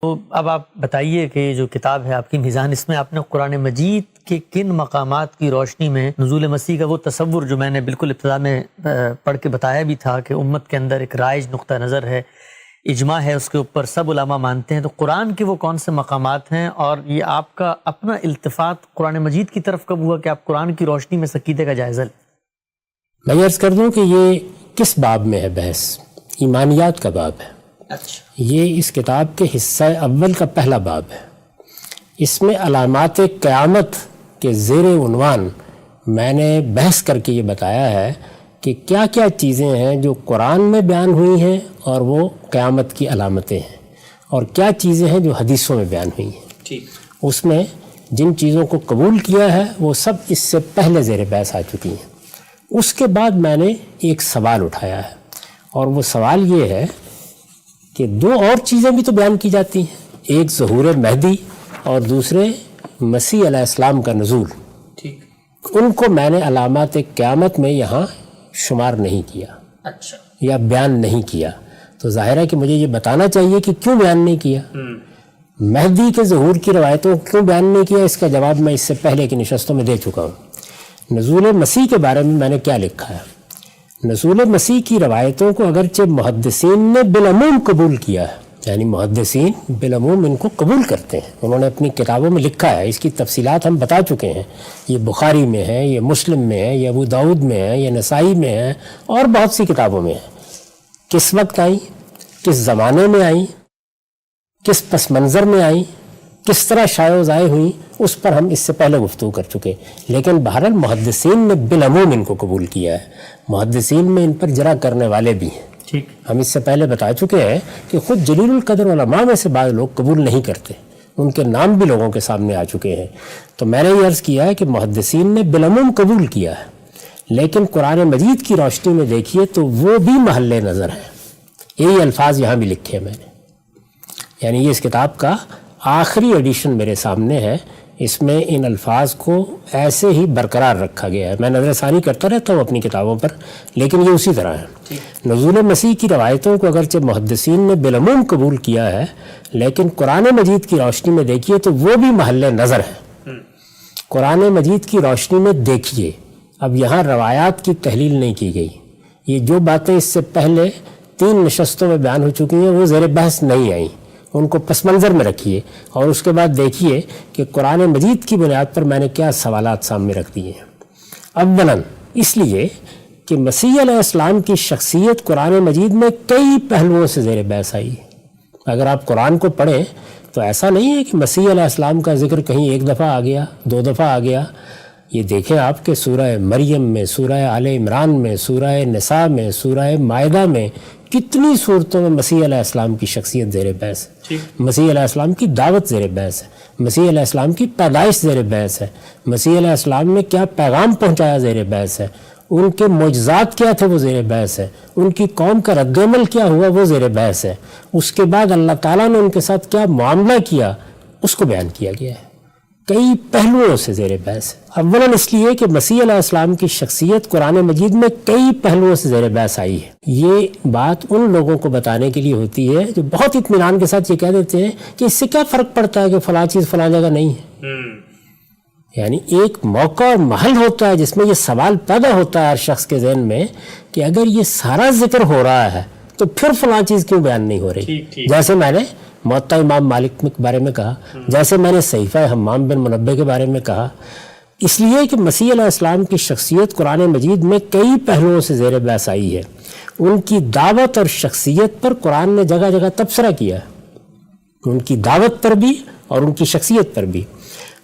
تو اب آپ بتائیے کہ جو کتاب ہے آپ کی میزان، اس میں آپ نے قرآن مجید کے کن مقامات کی روشنی میں نزول مسیح کا وہ تصور جو میں نے بالکل ابتدا میں پڑھ کے بتایا بھی تھا کہ امت کے اندر ایک رائج نقطہ نظر ہے، اجماع ہے، اس کے اوپر سب علماء مانتے ہیں، تو قرآن کے وہ کون سے مقامات ہیں؟ اور یہ آپ کا اپنا التفات قرآن مجید کی طرف کب ہوا کہ آپ قرآن کی روشنی میں عقیدے کا جائزہ لیں؟ میں عرض کر دوں کہ یہ کس باب میں ہے بحث؟ ایمانیات کا باب ہے۔ اچھا، یہ اس کتاب کے حصہ اول کا پہلا باب ہے۔ اس میں علامات قیامت کے زیر عنوان میں نے بحث کر کے یہ بتایا ہے کہ کیا کیا چیزیں ہیں جو قرآن میں بیان ہوئی ہیں اور وہ قیامت کی علامتیں ہیں، اور کیا چیزیں ہیں جو حدیثوں میں بیان ہوئی ہیں۔ ٹھیک، اس میں جن چیزوں کو قبول کیا ہے وہ سب اس سے پہلے زیر بحث آ چکی ہیں۔ اس کے بعد میں نے ایک سوال اٹھایا ہے، اور وہ سوال یہ ہے کہ دو اور چیزیں بھی تو بیان کی جاتی ہیں، ایک ظہور مہدی اور دوسرے مسیح علیہ السلام کا نزول۔ ٹھیک، ان کو میں نے علامات قیامت میں یہاں شمار نہیں کیا، اچھا، یا بیان نہیں کیا۔ تو ظاہر ہے کہ مجھے یہ بتانا چاہیے کہ کیوں بیان نہیں کیا۔ مہدی کے ظہور کی روایتوں کو کیوں بیان نہیں کیا، اس کا جواب میں اس سے پہلے کی نشستوں میں دے چکا ہوں۔ نزول مسیح کے بارے میں نے کیا لکھا ہے؟ نزول مسیح کی روایتوں کو اگرچہ محدثین نے بالعموم قبول کیا ہے، یعنی محدثین بالعموم ان کو قبول کرتے ہیں، انہوں نے اپنی کتابوں میں لکھا ہے، اس کی تفصیلات ہم بتا چکے ہیں، یہ بخاری میں ہے، یہ مسلم میں ہے، یہ ابو داؤد میں ہے، یہ نسائی میں ہے، اور بہت سی کتابوں میں ہے۔ کس وقت آئیں، کس زمانے میں آئیں، کس پس منظر میں آئیں، کس طرح شائع و ظاہر ہوئیں، اس پر ہم اس سے پہلے گفتگو کر چکے، لیکن بہرحال محدثین نے بالعموم ان کو قبول کیا ہے۔ محدثین میں ان پر جرح کرنے والے بھی ہیں، ٹھیک، ہم اس سے پہلے بتا چکے ہیں کہ خود جلیل القدر علماء میں سے بعض لوگ قبول نہیں کرتے، ان کے نام بھی لوگوں کے سامنے آ چکے ہیں۔ تو میں نے یہ عرض کیا ہے کہ محدثین نے بالعموم قبول کیا ہے، لیکن قرآن مجید کی روشنی میں دیکھیے تو وہ بھی محل نظر ہیں۔ یہی الفاظ یہاں بھی لکھے ہیں میں نے، یعنی یہ اس کتاب کا آخری ایڈیشن میرے سامنے ہے، اس میں ان الفاظ کو ایسے ہی برقرار رکھا گیا ہے۔ میں نظر ثانی کرتا رہتا ہوں اپنی کتابوں پر، لیکن یہ اسی طرح ہے۔ نزول مسیح کی روایتوں کو اگرچہ محدثین نے بالعموم قبول کیا ہے، لیکن قرآن مجید کی روشنی میں دیکھیے تو وہ بھی محل نظر ہے۔ قرآن مجید کی روشنی میں دیکھیے، اب یہاں روایات کی تحلیل نہیں کی گئی، یہ جو باتیں اس سے پہلے 3 نشستوں میں بیان ہو چکی ہیں وہ زیر بحث نہیں آئیں، ان کو پس منظر میں رکھیے، اور اس کے بعد دیکھیے کہ قرآن مجید کی بنیاد پر میں نے کیا سوالات سامنے رکھ دیے ہیں۔ اولاً اس لیے کہ مسیح علیہ السلام کی شخصیت قرآن مجید میں کئی پہلوؤں سے زیر بحث آئی ہے۔ اگر آپ قرآن کو پڑھیں تو ایسا نہیں ہے کہ مسیح علیہ السلام کا ذکر کہیں 1 دفعہ آ گیا، 2 دفعہ آ گیا۔ یہ دیکھیں آپ کہ سورہ مریم میں، سورہ آل عمران میں، سورہ نساء میں، سورہ مائدہ میں کتنی صورتوں میں مسیح علیہ السلام کی شخصیت زیر بحث ہے، مسیح علیہ السلام کی دعوت زیر بحث ہے، مسیح علیہ السلام کی پیدائش زیر بحث ہے، مسیح علیہ السلام نے کیا پیغام پہنچایا زیر بحث ہے، ان کے معجزات کیا تھے وہ زیر بحث ہے، ان کی قوم کا رد عمل کیا ہوا وہ زیر بحث ہے، اس کے بعد اللہ تعالیٰ نے ان کے ساتھ کیا معاملہ کیا اس کو بیان کیا گیا ہے، کئی پہلوؤں سے زیر بحث ہے۔ اولاً اس لیے کہ مسیح علیہ السلام کی شخصیت قرآن مجید میں کئی پہلوؤں سے زیر بحث آئی ہے۔ یہ بات ان لوگوں کو بتانے کے لیے ہوتی ہے جو بہت اطمینان کے ساتھ یہ کہہ دیتے ہیں کہ اس سے کیا فرق پڑتا ہے کہ فلاں چیز فلاں جگہ نہیں ہے۔ یعنی ایک موقع اور محل ہوتا ہے جس میں یہ سوال پیدا ہوتا ہے ہر شخص کے ذہن میں کہ اگر یہ سارا ذکر ہو رہا ہے تو پھر فلاں چیز کیوں بیان نہیں ہو رہی۔ جیسے میں نے موطا امام مالک کے بارے میں کہا، جیسے میں نے صحیفہ حمام بن منبہ کے بارے میں کہا، اس لیے کہ مسیح علیہ السلام کی شخصیت قرآن مجید میں کئی پہلوؤں سے زیر بحث آئی ہے۔ ان کی دعوت اور شخصیت پر قرآن نے جگہ جگہ تبصرہ کیا ہے، ان کی دعوت پر بھی اور ان کی شخصیت پر بھی۔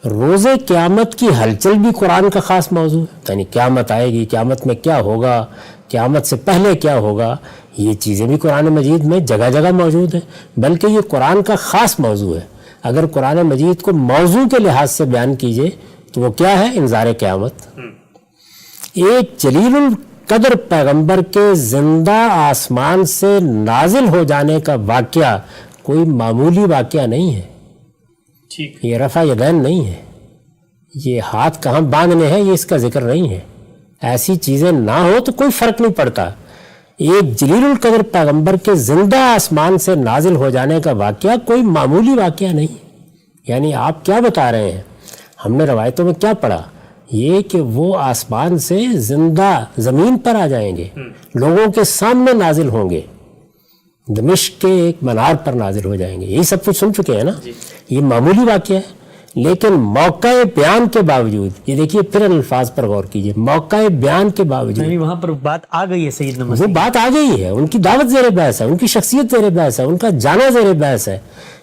روز قیامت کی ہلچل بھی قرآن کا خاص موضوع ہے، یعنی قیامت آئے گی، قیامت میں کیا ہوگا، قیامت سے پہلے کیا ہوگا، یہ چیزیں بھی قرآن مجید میں جگہ جگہ موجود ہیں، بلکہ یہ قرآن کا خاص موضوع ہے۔ اگر قرآن مجید کو موضوع کے لحاظ سے بیان کیجئے تو وہ کیا ہے؟ انذار قیامت۔ ایک جلیل القدر پیغمبر کے زندہ آسمان سے نازل ہو جانے کا واقعہ کوئی معمولی واقعہ نہیں ہے، یہ رفع یدین نہیں ہے، یہ ہاتھ کہاں باندھنے ہیں یہ اس کا ذکر نہیں ہے۔ ایسی چیزیں نہ ہو تو کوئی فرق نہیں پڑتا۔ ایک جلیل القدر پیغمبر کے زندہ آسمان سے نازل ہو جانے کا واقعہ کوئی معمولی واقعہ نہیں. یعنی آپ کیا بتا رہے ہیں؟ ہم نے روایتوں میں کیا پڑھا؟ یہ کہ وہ آسمان سے زندہ زمین پر آ جائیں گے، لوگوں کے سامنے نازل ہوں گے، دمشق کے ایک منار پر نازل ہو جائیں گے. یہی سب کچھ سن چکے ہیں نا. یہ معمولی واقعہ ہے، لیکن موقع بیان کے باوجود، یہ دیکھیے پھر الفاظ پر غور کیجئے، موقع بیان کے باوجود وہاں پر بات آ گئی ہے سیدنا وہ مسیح. بات آ گئی ہے. ان کی دعوت زیر بحث ہے، ان کی شخصیت زیر بحث ہے، ان کا جانا زیر بحث ہے.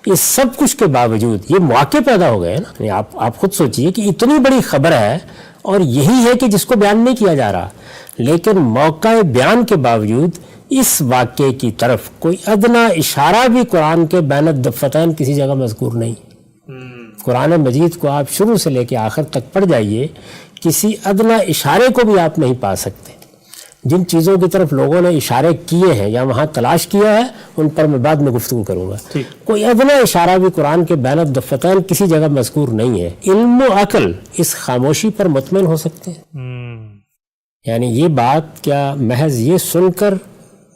یہ سب کچھ کے باوجود یہ مواقع پیدا ہو گئے نا. آپ خود سوچئے کہ اتنی بڑی خبر ہے اور یہی ہے کہ جس کو بیان نہیں کیا جا رہا، لیکن موقع بیان کے باوجود اس واقعے کی طرف کوئی ادنا اشارہ بھی قرآن کے بین الدفتین کسی جگہ مذکور نہیں. قرآن مجید کو آپ شروع سے لے کے آخر تک پڑھ جائیے، کسی ادنا اشارے کو بھی آپ نہیں پا سکتے. جن چیزوں کی طرف لوگوں نے اشارے کیے ہیں یا وہاں تلاش کیا ہے، ان پر میں بعد میں گفتگو کروں گا. کوئی ادنا اشارہ بھی قرآن کے بین الدفتین کسی جگہ مذکور نہیں ہے. علم و عقل اس خاموشی پر مطمئن ہو سکتے ہیں. یعنی یہ بات کیا محض یہ سن کر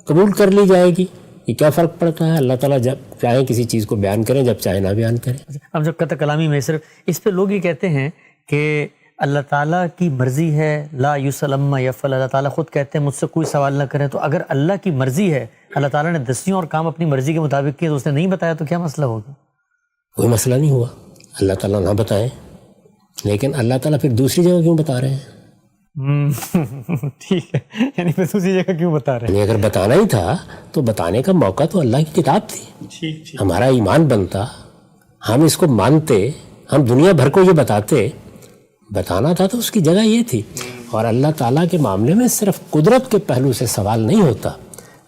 قبول کر لی جائے گی؟ یہ کیا فرق پڑتا ہے؟ اللہ تعالیٰ جب چاہیں کسی چیز کو بیان کریں، جب چاہیں نہ بیان کریں. اب جب قطع کلامی میں صرف اس پہ لوگ یہ کہتے ہیں کہ اللہ تعالیٰ کی مرضی ہے، لا یسأل عما یفعل، اللہ تعالیٰ خود کہتے ہیں مجھ سے کوئی سوال نہ کریں. تو اگر اللہ کی مرضی ہے، اللہ تعالیٰ نے دستیوں اور کام اپنی مرضی کے مطابق کیے تو اس نے نہیں بتایا، تو کیا مسئلہ ہوگا؟ کوئی مسئلہ نہیں ہوا. اللہ تعالیٰ نہ بتائیں، لیکن اللہ تعالیٰ پھر دوسری جگہ کیوں بتا رہے ہیں؟ ٹھیک ہے، یعنی پھر دوسری جگہ کیوں بتا رہے ہیں؟ اگر بتانا ہی تھا تو بتانے کا موقع تو اللہ کی کتاب تھی. ہمارا ایمان بنتا، ہم اس کو مانتے، ہم دنیا بھر کو یہ بتاتے. بتانا تھا تو اس کی جگہ یہ تھی. اور اللہ تعالیٰ کے معاملے میں صرف قدرت کے پہلو سے سوال نہیں ہوتا.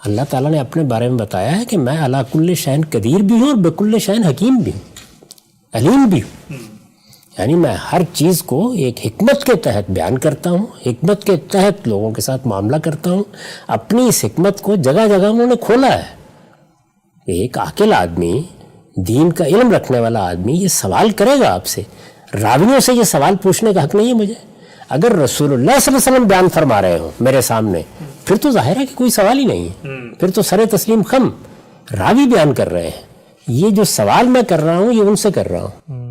اللہ تعالیٰ نے اپنے بارے میں بتایا ہے کہ میں علی کل شیء قدیر بھی ہوں اور بکل شیء حکیم بھی ہوں، علیم بھی ہوں. یعنی میں ہر چیز کو ایک حکمت کے تحت بیان کرتا ہوں، حکمت کے تحت لوگوں کے ساتھ معاملہ کرتا ہوں. اپنی اس حکمت کو جگہ جگہ انہوں نے کھولا ہے. ایک عاقل آدمی، دین کا علم رکھنے والا آدمی یہ سوال کرے گا آپ سے. راویوں سے یہ سوال پوچھنے کا حق نہیں ہے مجھے. اگر رسول اللہ صلی اللہ علیہ وسلم بیان فرما رہے ہوں میرے سامنے، پھر تو ظاہر ہے کہ کوئی سوال ہی نہیں ہے، پھر تو سر تسلیم خم. راوی بیان کر رہے ہیں، یہ جو سوال میں کر رہا ہوں یہ ان سے کر رہا ہوں.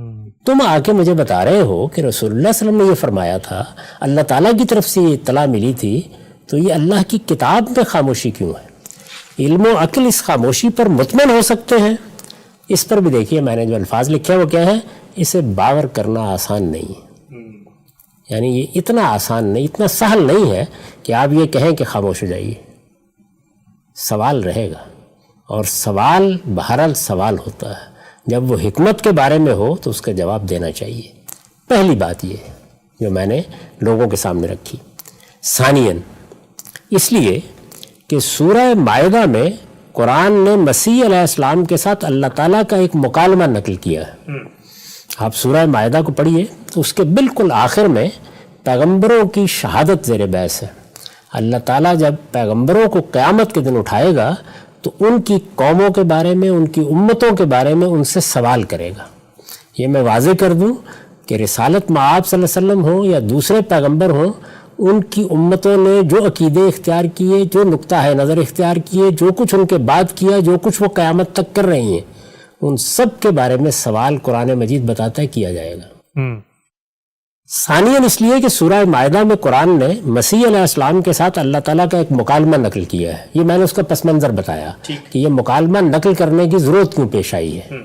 تم آ کے مجھے بتا رہے ہو کہ رسول اللہ صلی اللہ علیہ وسلم نے یہ فرمایا تھا، اللہ تعالیٰ کی طرف سے یہ اطلاع ملی تھی، تو یہ اللہ کی کتاب میں خاموشی کیوں ہے؟ علم و عقل اس خاموشی پر مطمئن ہو سکتے ہیں. اس پر بھی دیکھیے میں نے جو الفاظ لکھے ہیں وہ کیا ہے؟ اسے باور کرنا آسان نہیں ہے. یعنی یہ اتنا آسان نہیں، اتنا سہل نہیں ہے کہ آپ یہ کہیں کہ خاموش ہو جائیے. سوال رہے گا، اور سوال بہرحال سوال ہوتا ہے. جب وہ حکمت کے بارے میں ہو تو اس کا جواب دینا چاہیے. پہلی بات یہ ہے جو میں نے لوگوں کے سامنے رکھی. ثانیاً اس لیے کہ سورہ مائدہ میں قرآن نے مسیح علیہ السلام کے ساتھ اللہ تعالیٰ کا ایک مکالمہ نقل کیا ہے. آپ سورہ مائدہ کو پڑھیے تو اس کے بالکل آخر میں پیغمبروں کی شہادت زیر بحث ہے. اللہ تعالیٰ جب پیغمبروں کو قیامت کے دن اٹھائے گا تو ان کی قوموں کے بارے میں، ان کی امتوں کے بارے میں ان سے سوال کرے گا. یہ میں واضح کر دوں کہ رسالت مآب صلی اللہ علیہ وسلم ہوں یا دوسرے پیغمبر ہوں، ان کی امتوں نے جو عقیدے اختیار کیے، جو نقطہ نظر اختیار کیے، جو کچھ ان کے بعد کیا، جو کچھ وہ قیامت تک کر رہی ہیں، ان سب کے بارے میں سوال قرآن مجید بتاتا ہے کیا جائے گا. ثانیاً اس لیے کہ سورہ مائدہ میں قرآن نے مسیح علیہ السلام کے ساتھ اللہ تعالیٰ کا ایک مکالمہ نقل کیا ہے. یہ میں نے اس کا پس منظر بتایا کہ یہ مکالمہ نقل کرنے کی ضرورت کیوں پیش آئی ہے.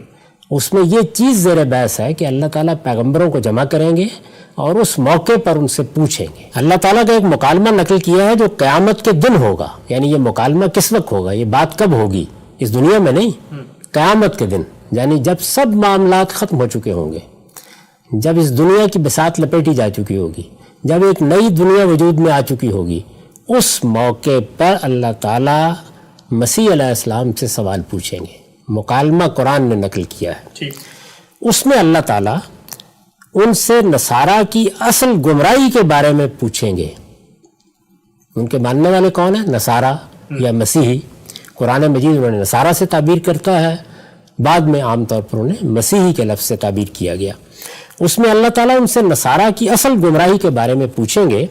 اس میں یہ چیز زیر بحث ہے کہ اللہ تعالیٰ پیغمبروں کو جمع کریں گے اور اس موقع پر ان سے پوچھیں گے. اللہ تعالیٰ کا ایک مکالمہ نقل کیا ہے جو قیامت کے دن ہوگا. یعنی یہ مکالمہ کس وقت ہوگا؟ یہ بات کب ہوگی؟ اس دنیا میں نہیں، قیامت کے دن. یعنی جب سب معاملات ختم ہو چکے ہوں گے، جب اس دنیا کی بساط لپیٹی جا چکی ہوگی، جب ایک نئی دنیا وجود میں آ چکی ہوگی، اس موقع پر اللہ تعالیٰ مسیح علیہ السلام سے سوال پوچھیں گے. مکالمہ قرآن نے نقل کیا ہے. اس میں اللہ تعالیٰ ان سے نصارہ کی اصل گمراہی کے بارے میں پوچھیں گے. ان کے ماننے والے کون ہیں؟ نصارہ یا مسیحی. قرآن مجید انہوں نے نصارہ سے تعبیر کرتا ہے، بعد میں عام طور پر انہیں مسیحی کے لفظ سے تعبیر کیا گیا. اس میں اللہ تعالیٰ ان سے نصارہ کی اصل گمراہی کے بارے میں پوچھیں گے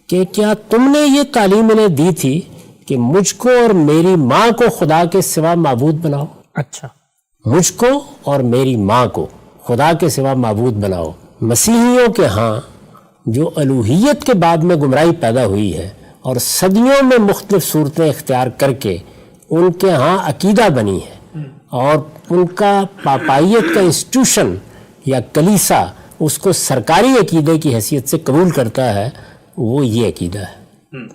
کہ کیا تم نے یہ تعلیم انہیں دی تھی کہ مجھ کو اور میری ماں کو خدا کے سوا معبود بناؤ. اچھا. مجھ کو اور میری ماں کو خدا کے سوا معبود بناؤ. مسیحیوں کے ہاں جو الوہیت کے بعد میں گمراہی پیدا ہوئی ہے اور صدیوں میں مختلف صورتیں اختیار کر کے ان کے ہاں عقیدہ بنی ہے اور ان کا پاپائیت کا انسٹیٹیوشن یا کلیسا اس کو سرکاری عقیدے کی حیثیت سے قبول کرتا ہے، وہ یہ عقیدہ ہے.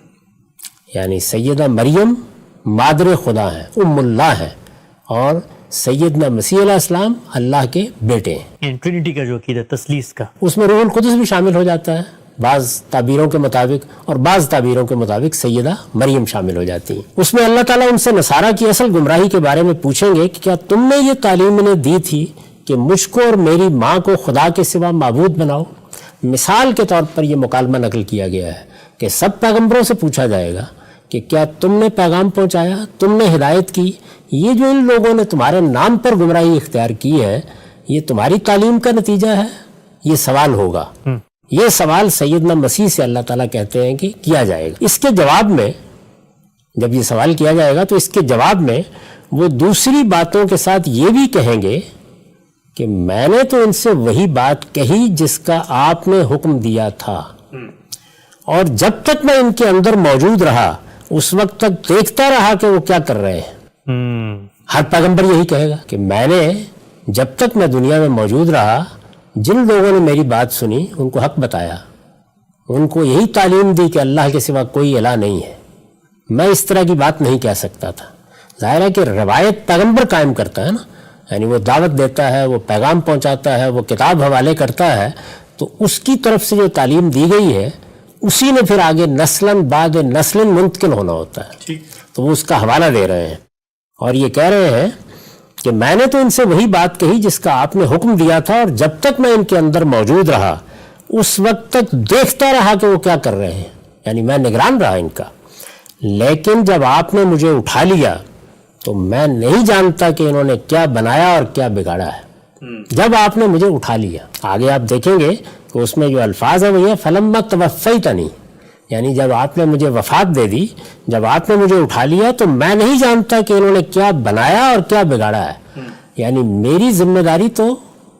یعنی سیدہ مریم مادر خدا ہیں، ام اللہ ہیں، اور سیدنا مسیح علیہ السلام اللہ کے بیٹے ہیں. ٹرینٹی کا جو عقیدہ تثلیث کا، اس میں روح القدس بھی شامل ہو جاتا ہے بعض تعبیروں کے مطابق، اور بعض تعبیروں کے مطابق سیدہ مریم شامل ہو جاتی ہیں. اس میں اللہ تعالیٰ ان سے نصارہ کی اصل گمراہی کے بارے میں پوچھیں گے کہ کیا تم نے یہ تعلیم انہیں دی تھی کہ مجھ کو اور میری ماں کو خدا کے سوا معبود بناؤ. مثال کے طور پر یہ مکالمہ نقل کیا گیا ہے کہ سب پیغمبروں سے پوچھا جائے گا کہ کیا تم نے پیغام پہنچایا، تم نے ہدایت کی، یہ جو ان لوگوں نے تمہارے نام پر گمراہی اختیار کی ہے یہ تمہاری تعلیم کا نتیجہ ہے؟ یہ سوال ہوگا. یہ سوال سیدنا مسیح سے اللہ تعالیٰ کہتے ہیں کہ کیا جائے گا. اس کے جواب میں جب یہ سوال کیا جائے گا تو اس کے جواب میں وہ دوسری باتوں کے ساتھ یہ بھی کہیں گے کہ میں نے تو ان سے وہی بات کہی جس کا آپ نے حکم دیا تھا، اور جب تک میں ان کے اندر موجود رہا اس وقت تک دیکھتا رہا کہ وہ کیا کر رہے ہیں. ہر پیغمبر یہی کہے گا کہ میں نے جب تک میں دنیا میں موجود رہا جن لوگوں نے میری بات سنی ان کو حق بتایا، ان کو یہی تعلیم دی کہ اللہ کے سوا کوئی الہ نہیں ہے. میں اس طرح کی بات نہیں کہہ سکتا تھا. ظاہر ہے کہ روایت پیغمبر قائم کرتا ہے نا، یعنی وہ دعوت دیتا ہے، وہ پیغام پہنچاتا ہے، وہ کتاب حوالے کرتا ہے، تو اس کی طرف سے جو تعلیم دی گئی ہے اسی نے پھر آگے نسلاً بعد نسلاً منتقل ہونا ہوتا ہے. تو وہ اس کا حوالہ دے رہے ہیں اور یہ کہہ رہے ہیں کہ میں نے تو ان سے وہی بات کہی جس کا آپ نے حکم دیا تھا، اور جب تک میں ان کے اندر موجود رہا اس وقت تک دیکھتا رہا کہ وہ کیا کر رہے ہیں، یعنی میں نگران رہا ان کا. لیکن جب آپ نے مجھے اٹھا لیا تو میں نہیں جانتا کہ انہوں نے کیا بنایا اور کیا بگاڑا ہے. جب آپ نے مجھے اٹھا لیا، آگے آپ دیکھیں گے کہ اس میں جو الفاظ ہیں وہ یہ فلما توفیتنی، یعنی جب آپ نے مجھے وفات دے دی، جب آپ نے مجھے اٹھا لیا تو میں نہیں جانتا کہ انہوں نے کیا بنایا اور کیا بگاڑا ہے. یعنی میری ذمہ داری تو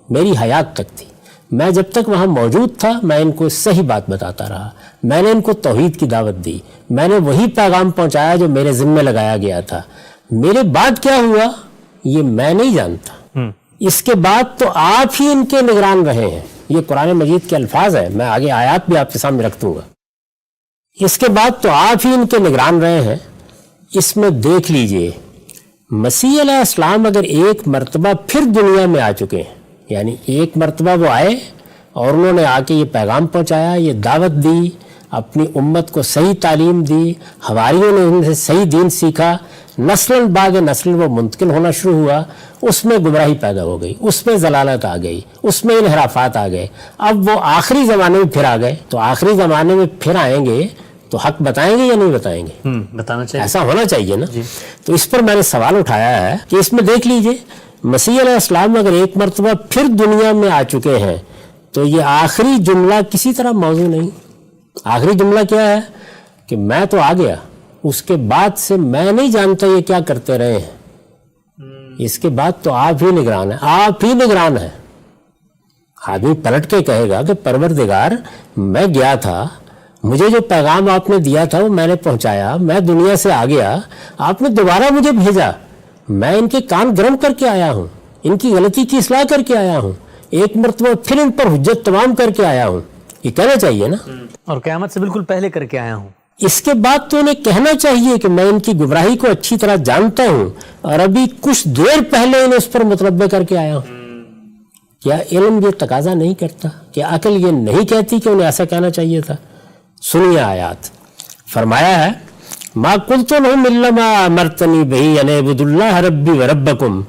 میری حیات تک تھی. میں جب تک وہاں موجود تھا میں ان کو صحیح بات بتاتا رہا، میں نے ان کو توحید کی دعوت دی، میں نے وہی پیغام پہنچایا جو میرے ذمہ لگایا گیا تھا. میرے بعد کیا ہوا یہ میں نہیں جانتا. اس کے بعد تو آپ ہی ان کے نگران رہے ہیں. یہ قرآن مجید کے الفاظ ہیں، میں آگے آیات بھی آپ کے سامنے رکھ دوں گا. اس کے بعد تو آپ ہی ان کے نگران رہے ہیں. اس میں دیکھ لیجئے مسیح علیہ السلام اگر ایک مرتبہ پھر دنیا میں آ چکے ہیں، یعنی ایک مرتبہ وہ آئے اور انہوں نے آ کے یہ پیغام پہنچایا، یہ دعوت دی، اپنی امت کو صحیح تعلیم دی، حواریوں نے ان سے صحیح دین سیکھا، نسل بعد نسل وہ منتقل ہونا شروع ہوا، اس میں گمراہی پیدا ہو گئی، اس میں ضلالت آ گئی، اس میں انحرافات آ گئے. اب وہ آخری زمانے میں پھر آ گئے، تو آخری زمانے میں پھر آئیں گے تو حق بتائیں گے یا نہیں بتائیں گے؟ بتانا چاہیے، ایسا ہونا چاہیے نا. تو اس پر میں نے سوال اٹھایا ہے کہ اس میں دیکھ لیجئے مسیح علیہ السلام اگر ایک مرتبہ پھر دنیا میں آ چکے ہیں تو یہ آخری جملہ کسی طرح موضوع نہیں. آخری جملہ کیا ہے کہ میں تو آ گیا، اس کے بعد سے میں نہیں جانتا یہ کیا کرتے رہے ہیں. اس کے بعد تو آپ ہی نگران ہیں، آپ ہی نگران ہیں. آدمی پلٹ کے کہے گا کہ پروردگار میں گیا تھا، مجھے جو پیغام آپ نے دیا تھا وہ میں نے پہنچایا، میں دنیا سے آ گیا، آپ نے دوبارہ مجھے بھیجا، میں ان کے کان گرم کر کے آیا ہوں، ان کی غلطی کی اصلاح کر کے آیا ہوں، ایک مرتبہ پھر ان پر حجت تمام کر کے آیا ہوں. یہ کہنا چاہیے نا، اور قیامت سے بالکل پہلے کر کے آیا ہوں. اس کے بعد تو انہیں کہنا چاہیے کہ میں ان کی گمراہی کو اچھی طرح جانتا ہوں اور ابھی کچھ دیر پہلے انہیں اس پر متنبع کر کے آیا ہوں. کیا علم یہ تقاضا نہیں کرتا؟ کیا عقل یہ نہیں کہتی کہ انہیں ایسا کہنا چاہیے تھا؟ سنیے آیات. فرمایا ہے ما قلت لهم الا ما امرتنی به ان اعبدوا الله ربی وربکم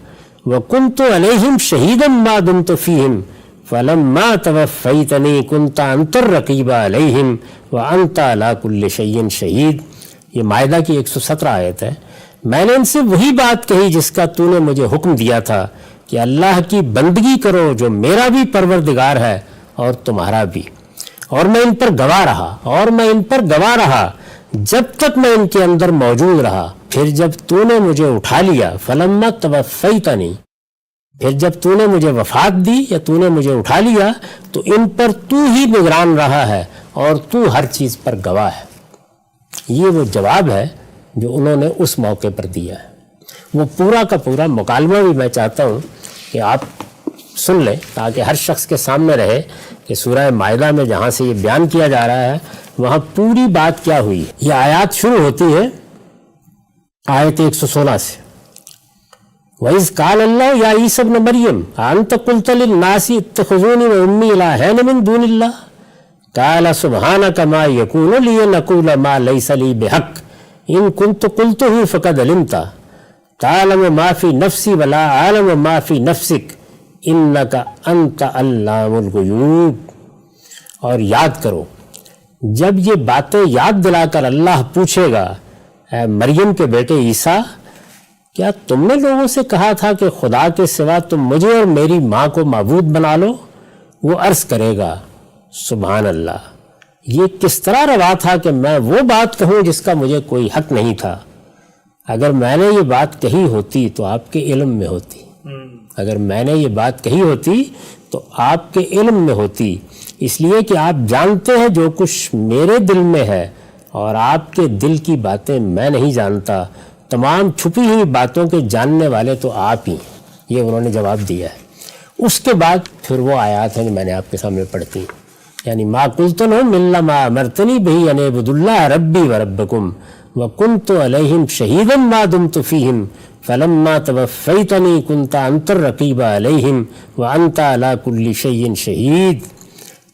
وکنت علیہم شہیدا ما دمت فیہم فلما توفیتنی کنت انت الرقیب علیہم وانت علی کل شیء شہید. یہ مائدہ کی 117 آیت ہے. میں نے ان سے وہی بات کہی جس کا تو نے مجھے حکم دیا تھا کہ اللہ کی بندگی کرو جو میرا بھی پروردگار ہے اور تمہارا بھی، اور میں ان پر گواہ رہا جب تک میں ان کے اندر موجود رہا، پھر جب تو نے مجھے اٹھا لیا، فلما توفیتنی، پھر جب تو نے مجھے وفات دی یا تو نے مجھے اٹھا لیا تو ان پر تو ہی نگران رہا ہے اور تو ہر چیز پر گواہ ہے۔ یہ وہ جواب ہے جو انہوں نے اس موقع پر دیا ہے۔ وہ پورا کا پورا مکالمہ بھی میں چاہتا ہوں کہ آپ سن لیں تاکہ ہر شخص کے سامنے رہے کہ سورہ مائدہ میں جہاں سے یہ بیان کیا جا رہا ہے وہاں پوری بات کیا ہوئی۔ یہ آیات شروع ہوتی ہے آیت 116 سے، وَإِذْ قَالَ اللَّهُ يَا عِيسَى ابْنَ مَرْيَمَ أَأَنْتَ قُلْتَ لِلنَّاسِ اتَّخِذُونِي وَأُمِّيَ إِلَٰهَيْنِ مِن دُونِ اللَّهِ قَالَ سُبْحَانَكَ مَا يَكُونُ لِي أَنْ أَقُولَ مَا لَيْسَ لِي بِحَقٍّ إِن كُنتُ قُلْتُهُ فَقَدْ عَلِمْتَهُ تَعْلَمُ مَا فِي نَفْسِي وَلَا أَعْلَمُ مَا فِي نَفْسِكَ إِنَّكَ أَنْتَ عَلَّامُ الْغُیُوبِ۔ اور یاد کرو جب یہ باتیں یاد دلا کر اللہ پوچھے گا، اے مریم کے بیٹے عیسیٰ، کیا تم نے لوگوں سے کہا تھا کہ خدا کے سوا تم مجھے اور میری ماں کو معبود بنا لو؟ وہ عرض کرے گا سبحان اللہ، یہ کس طرح روا تھا کہ میں وہ بات کہوں جس کا مجھے کوئی حق نہیں تھا۔ اگر میں نے یہ بات کہی ہوتی تو آپ کے علم میں ہوتی، اگر میں نے یہ بات کہی ہوتی تو آپ کے علم میں ہوتی، اس لیے کہ آپ جانتے ہیں جو کچھ میرے دل میں ہے اور آپ کے دل کی باتیں میں نہیں جانتا، تمام چھپی ہوئی باتوں کے جاننے والے تو آپ ہی ہیں۔ یہ انہوں نے جواب دیا ہے۔ اس کے بعد پھر وہ آیات ہیں جو میں نے آپ کے سامنے پڑھتی ہیں، یعنی ما قلت لهم الا ما امرتنی به ان اعبدوا الله ربی وربکم وکنت علیہم شہیدا ما دمت فیہم فلما توفیتنی کنت انت الرقیب علیہم وانت علی کل شیء شہید۔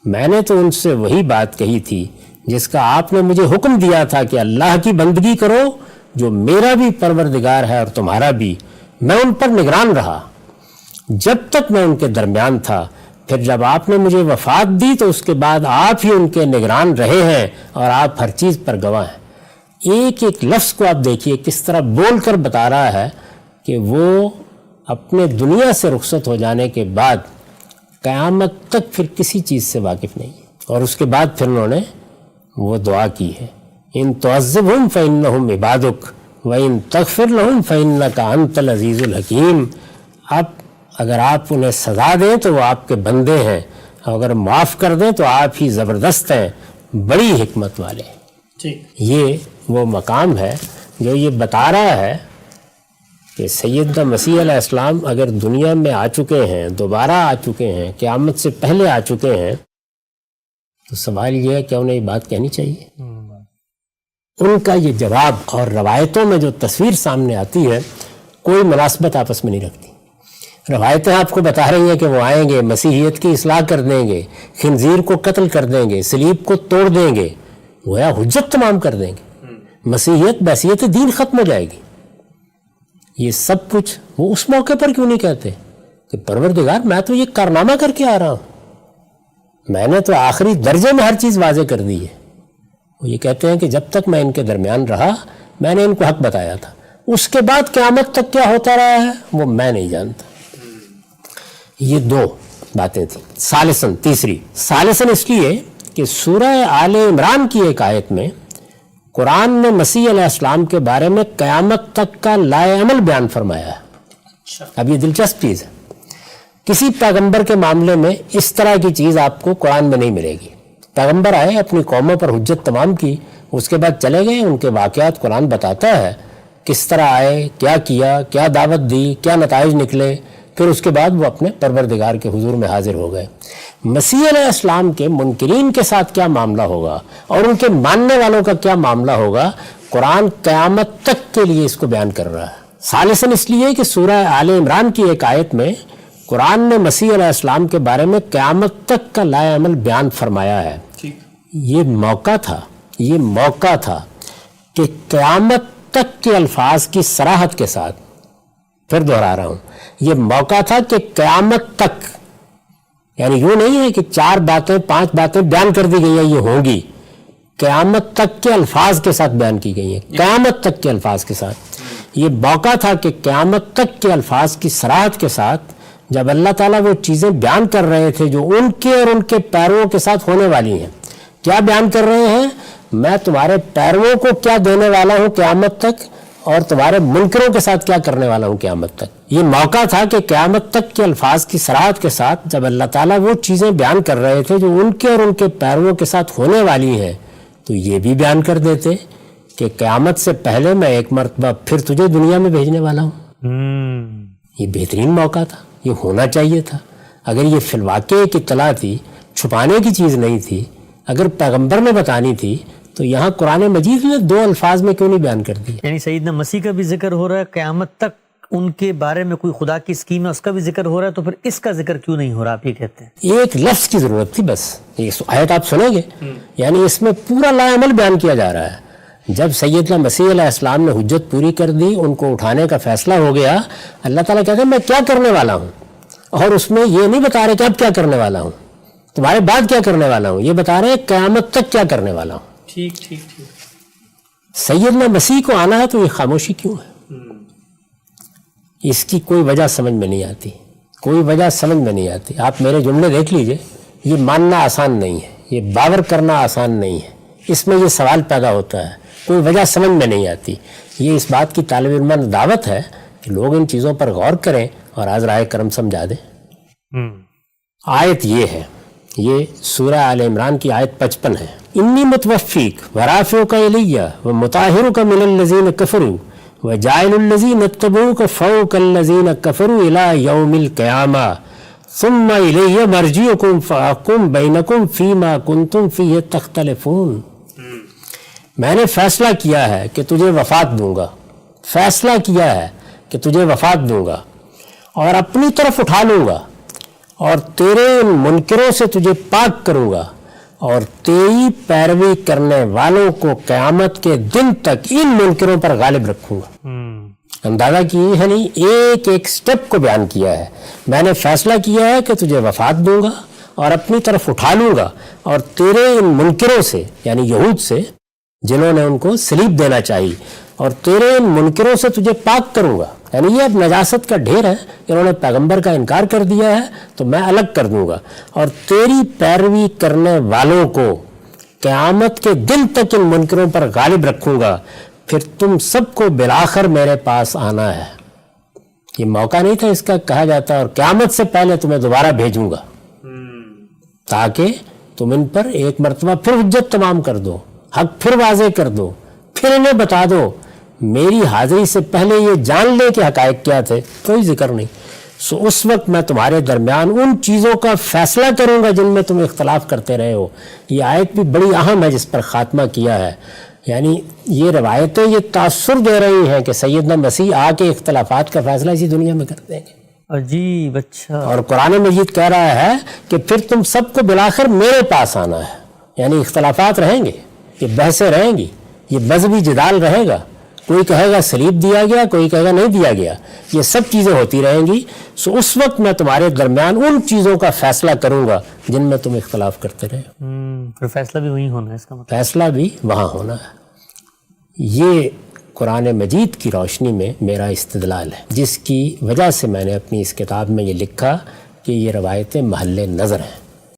میں نے تو ان سے وہی بات کہی تھی جس کا آپ نے مجھے حکم دیا تھا کہ اللہ کی بندگی کرو جو میرا بھی پروردگار ہے اور تمہارا بھی۔ میں ان پر نگران رہا جب تک میں ان کے درمیان تھا، پھر جب آپ نے مجھے وفات دی تو اس کے بعد آپ ہی ان کے نگران رہے ہیں اور آپ ہر چیز پر گواہ ہیں۔ ایک ایک لفظ کو آپ دیکھیے کس طرح بول کر بتا رہا ہے کہ وہ اپنے دنیا سے رخصت ہو جانے کے بعد قیامت تک پھر کسی چیز سے واقف نہیں ہے۔ اور اس کے بعد پھر انہوں نے وہ دعا کی ہے، ان تعذبہم فإنہم عبادک وإن تغفر لہم فإنک انت العزیز الحکیم۔ اب اگر آپ انہیں سزا دیں تو وہ آپ کے بندے ہیں، اگر معاف کر دیں تو آپ ہی زبردست ہیں، بڑی حکمت والے ہیں۔ یہ وہ مقام ہے جو یہ بتا رہا ہے کہ سیدنا مسیح علیہ السلام اگر دنیا میں آ چکے ہیں، دوبارہ آ چکے ہیں، قیامت سے پہلے آ چکے ہیں، تو سوال یہ ہے کہ انہیں یہ بات کہنی چاہیے۔ ان کا یہ جواب اور روایتوں میں جو تصویر سامنے آتی ہے کوئی مناسبت آپس میں نہیں رکھتی۔ روایتیں آپ کو بتا رہی ہیں کہ وہ آئیں گے، مسیحیت کی اصلاح کر دیں گے، خنزیر کو قتل کر دیں گے، صلیب کو توڑ دیں گے، گویا حجت تمام کر دیں گے، مسیحیت بحثیت دین ختم ہو جائے گی۔ یہ سب کچھ وہ اس موقع پر کیوں نہیں کہتے کہ پروردگار میں تو یہ کارنامہ کر کے آ رہا ہوں، میں نے تو آخری درجے میں ہر چیز واضح کر دی ہے۔ وہ یہ کہتے ہیں کہ جب تک میں ان کے درمیان رہا میں نے ان کو حق بتایا تھا، اس کے بعد قیامت تک کیا ہوتا رہا ہے وہ میں نہیں جانتا۔ یہ دو باتیں تھیں۔ ثالثاً، تیسری ثالثاً اس لیے کہ سورہ آل عمران کی ایک آیت میں قرآن نے مسیح علیہ السلام کے بارے میں قیامت تک کا لائے عمل بیان فرمایا ہے۔ اب یہ دلچسپ چیز ہے، کسی پیغمبر کے معاملے میں اس طرح کی چیز آپ کو قرآن میں نہیں ملے گی۔ پیغمبر آئے، اپنی قوموں پر حجت تمام کی، اس کے بعد چلے گئے، ان کے واقعات قرآن بتاتا ہے کس طرح آئے، کیا کیا، کیا دعوت دی، کیا نتائج نکلے، پھر اس کے بعد وہ اپنے پروردگار کے حضور میں حاضر ہو گئے۔ مسیح علیہ السلام کے منکرین کے ساتھ کیا معاملہ ہوگا اور ان کے ماننے والوں کا کیا معاملہ ہوگا، قرآن قیامت تک کے لیے اس کو بیان کر رہا ہے۔ ثالثاً اس لیے کہ سورہ آل عمران کی ایک آیت میں قرآن نے مسیح علیہ السلام کے بارے میں قیامت تک کا لائے عمل بیان فرمایا ہے۔ یہ موقع تھا کہ قیامت تک کے الفاظ کی صراحت کے ساتھ، پھر دہرا رہا ہوں، یہ موقع تھا کہ قیامت تک، یعنی یوں نہیں ہے کہ 4 باتیں 5 باتیں بیان کر دی گئی ہیں یہ ہوں گی، قیامت تک کے الفاظ کے ساتھ بیان کی گئی ہیں، قیامت تک کے الفاظ کے ساتھ۔ یہ موقع تھا کہ قیامت تک کے الفاظ کی صراحت کے ساتھ جب اللہ تعالیٰ وہ چیزیں بیان کر رہے تھے جو ان کے اور ان کے پیرووں کے ساتھ ہونے والی ہیں۔ کیا بیان کر رہے ہیں؟ میں تمہارے پیرووں کو کیا دینے والا ہوں قیامت تک اور تمہارے منکروں کے ساتھ کیا کرنے والا ہوں قیامت تک۔ یہ موقع تھا کہ قیامت تک کے الفاظ کی صراحت کے ساتھ جب اللہ تعالیٰ وہ چیزیں بیان کر رہے تھے جو ان کے اور ان کے پیرووں کے ساتھ ہونے والی ہیں، تو یہ بھی بیان کر دیتے کہ قیامت سے پہلے میں ایک مرتبہ پھر تجھے دنیا میں بھیجنے والا ہوں۔ یہ بہترین موقع تھا، یہ ہونا چاہیے تھا۔ اگر یہ فی الواقع ایک اطلاع تھی، چھپانے کی چیز نہیں تھی، اگر پیغمبر نے بتانی تھی تو یہاں قرآن مجید نے 2 الفاظ میں کیوں نہیں بیان کر دی؟ یعنی سیدنا مسیح کا بھی ذکر ہو رہا ہے، قیامت تک ان کے بارے میں کوئی خدا کی اسکیم ہے اس کا بھی ذکر ہو رہا ہے، تو پھر اس کا ذکر کیوں نہیں ہو رہا؟ آپ یہ کہتے ہیں ایک لفظ کی ضرورت تھی بس۔ یہ آیت آپ سنیں گے، یعنی اس میں پورا لائعمل بیان کیا جا رہا ہے۔ جب سیدنا مسیح علیہ السلام نے حجت پوری کر دی، ان کو اٹھانے کا فیصلہ ہو گیا، اللہ تعالیٰ کہتے ہیں میں کیا کرنے والا ہوں، اور اس میں یہ نہیں بتا رہے کہ اب کیا کرنے والا ہوں، تمہارے بعد کیا کرنے والا ہوں، یہ بتا رہے ہیں قیامت تک کیا کرنے والا ہوں۔ ٹھیک ٹھیک ٹھیک۔ سیدنا مسیح کو آنا ہے تو یہ خاموشی کیوں ہے؟ اس کی کوئی وجہ سمجھ میں نہیں آتی، کوئی وجہ سمجھ میں نہیں آتی۔ آپ میرے جملے دیکھ لیجئے، یہ ماننا آسان نہیں ہے، یہ باور کرنا آسان نہیں ہے، اس میں یہ سوال پیدا ہوتا ہے، کوئی وجہ سمجھ میں نہیں آتی۔ یہ اس بات کی طالب علمانہ دعوت ہے کہ لوگ ان چیزوں پر غور کریں اور آج راہ کرم سمجھا دیں۔ آیت یہ ہے، یہ سورہ آل عمران کی آیت 55 ہے۔ انی متوفیک ورافعک الیہ ومطہرک من الذین کفروا وجاعل الذین اتبعوک فوق الذین کفروا الی یوم القیامہ ثم الی مرجعکم فاحکم بینکم فیما کنتم فیہ تختلفون۔ میں نے فیصلہ کیا ہے کہ تجھے وفات دوں گا، فیصلہ کیا ہے کہ تجھے وفات دوں گا اور اپنی طرف اٹھا لوں گا اور تیرے ان منکروں سے تجھے پاک کروں گا اور تیری پیروی کرنے والوں کو قیامت کے دن تک ان منکروں پر غالب رکھوں گا۔ اندازہ کی ہے نہیں، ایک ایک سٹیپ کو بیان کیا ہے۔ میں نے فیصلہ کیا ہے کہ تجھے وفات دوں گا اور اپنی طرف اٹھا لوں گا اور تیرے ان منکروں سے، یعنی یہود سے جنہوں نے ان کو صلیب دینا چاہی، اور تیرے ان منکروں سے تجھے پاک کروں گا، یعنی یہ اب نجاست کا ڈھیر ہے، انہوں نے پیغمبر کا انکار کر دیا ہے تو میں الگ کر دوں گا، اور تیری پیروی کرنے والوں کو قیامت کے دن تک ان منکروں پر غالب رکھوں گا، پھر تم سب کو بالآخر میرے پاس آنا ہے۔ یہ موقع نہیں تھا اس کا کہا جاتا اور قیامت سے پہلے تمہیں دوبارہ بھیجوں گا تاکہ تم ان پر ایک مرتبہ پھر حجت تمام کر دو، حق پھر واضح کر دو، پھر انہیں بتا دو میری حاضری سے پہلے یہ جان لے کہ حقائق کیا تھے۔ کوئی ذکر نہیں۔ سو اس وقت میں تمہارے درمیان ان چیزوں کا فیصلہ کروں گا جن میں تم اختلاف کرتے رہے ہو۔ یہ آیت بھی بڑی اہم ہے جس پر خاتمہ کیا ہے، یعنی یہ روایتیں یہ تاثر دے رہی ہیں کہ سیدنا مسیح آ کے اختلافات کا فیصلہ اسی دنیا میں کر دیں گے۔ عجیب، اچھا۔ اور قرآن مجید کہہ رہا ہے کہ پھر تم سب کو بالآخر میرے پاس آنا ہے، یعنی اختلافات رہیں گے، یہ بحثیں رہیں گی، یہ مذہبی جدال رہے گا، کوئی کہے گا صلیب دیا گیا، کوئی کہے گا نہیں دیا گیا، یہ سب چیزیں ہوتی رہیں گی۔ سو اس وقت میں تمہارے درمیان ان چیزوں کا فیصلہ کروں گا جن میں تم اختلاف کرتے رہے ہو۔ پھر فیصلہ بھی وہیں ہونا ہے، اس کا مطلب فیصلہ بھی وہاں ہونا ہے۔ یہ قرآن مجید کی روشنی میں میرا استدلال ہے، جس کی وجہ سے میں نے اپنی اس کتاب میں یہ لکھا کہ یہ روایتیں محل نظر ہیں۔